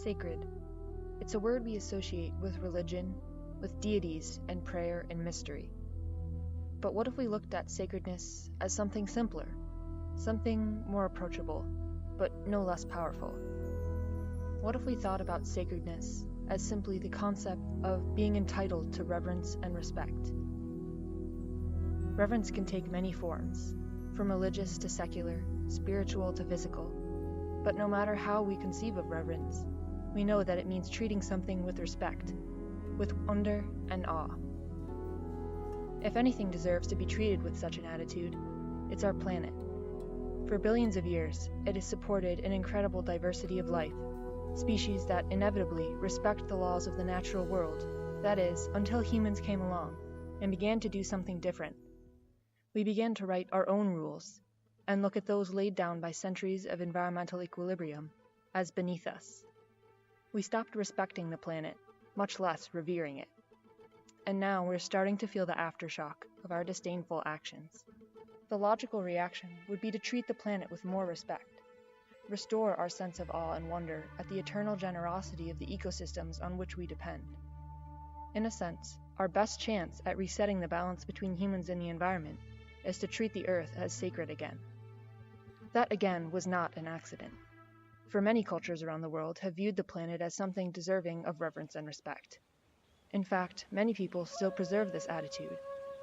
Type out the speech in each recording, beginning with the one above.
Sacred. It's a word we associate with religion, with deities and prayer and mystery. But what if we looked at sacredness as something simpler, something more approachable, but no less powerful? What if we thought about sacredness as simply the concept of being entitled to reverence and respect? Reverence can take many forms, from religious to secular, spiritual to physical. But no matter how we conceive of reverence, we know that it means treating something with respect, with wonder and awe. If anything deserves to be treated with such an attitude, it's our planet. For billions of years, it has supported an incredible diversity of life, species that inevitably respect the laws of the natural world, that is, until humans came along and began to do something different. We began to write our own rules, and look at those laid down by centuries of environmental equilibrium as beneath us. We stopped respecting the planet, much less revering it. And now we're starting to feel the aftershock of our disdainful actions. The logical reaction would be to treat the planet with more respect, restore our sense of awe and wonder at the eternal generosity of the ecosystems on which we depend. In a sense, our best chance at resetting the balance between humans and the environment is to treat the Earth as sacred again. That again was not an accident. For many cultures around the world have viewed the planet as something deserving of reverence and respect. In fact, many people still preserve this attitude,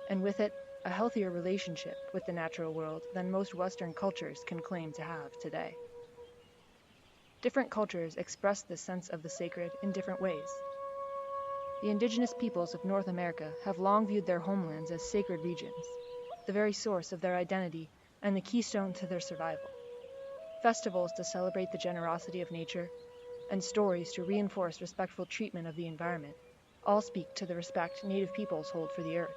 and with it, a healthier relationship with the natural world than most Western cultures can claim to have today. Different cultures express this sense of the sacred in different ways. The indigenous peoples of North America have long viewed their homelands as sacred regions, the very source of their identity and the keystone to their survival. Festivals to celebrate the generosity of nature, and stories to reinforce respectful treatment of the environment, all speak to the respect Native peoples hold for the earth.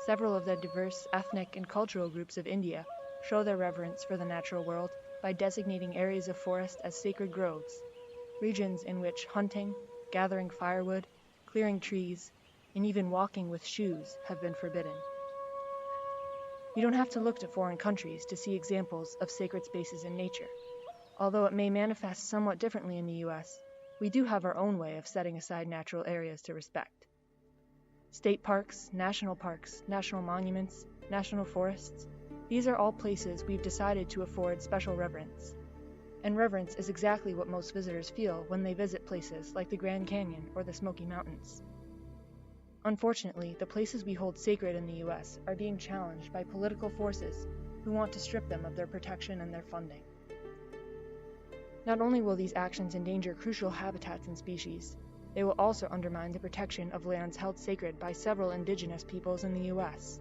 Several of the diverse ethnic and cultural groups of India show their reverence for the natural world by designating areas of forest as sacred groves, regions in which hunting, gathering firewood, clearing trees, and even walking with shoes have been forbidden. You don't have to look to foreign countries to see examples of sacred spaces in nature. Although it may manifest somewhat differently in the US, we do have our own way of setting aside natural areas to respect. State parks, national monuments, national forests, these are all places we've decided to afford special reverence. And reverence is exactly what most visitors feel when they visit places like the Grand Canyon or the Smoky Mountains. Unfortunately, the places we hold sacred in the US are being challenged by political forces who want to strip them of their protection and their funding. Not only will these actions endanger crucial habitats and species, they will also undermine the protection of lands held sacred by several indigenous peoples in the US.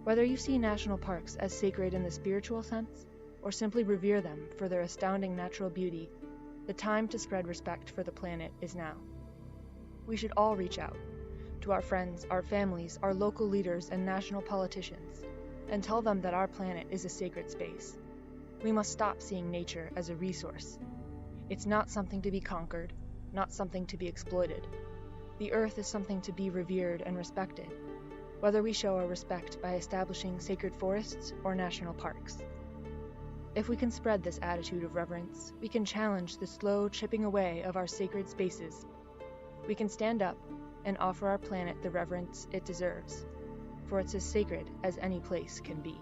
Whether you see national parks as sacred in the spiritual sense, or simply revere them for their astounding natural beauty, the time to spread respect for the planet is now. We should all reach out to our friends, our families, our local leaders, and national politicians, and tell them that our planet is a sacred space. We must stop seeing nature as a resource. It's not something to be conquered, not something to be exploited. The earth is something to be revered and respected, whether we show our respect by establishing sacred forests or national parks. If we can spread this attitude of reverence, we can challenge the slow chipping away of our sacred spaces. We can stand up and offer our planet the reverence it deserves, for it's as sacred as any place can be.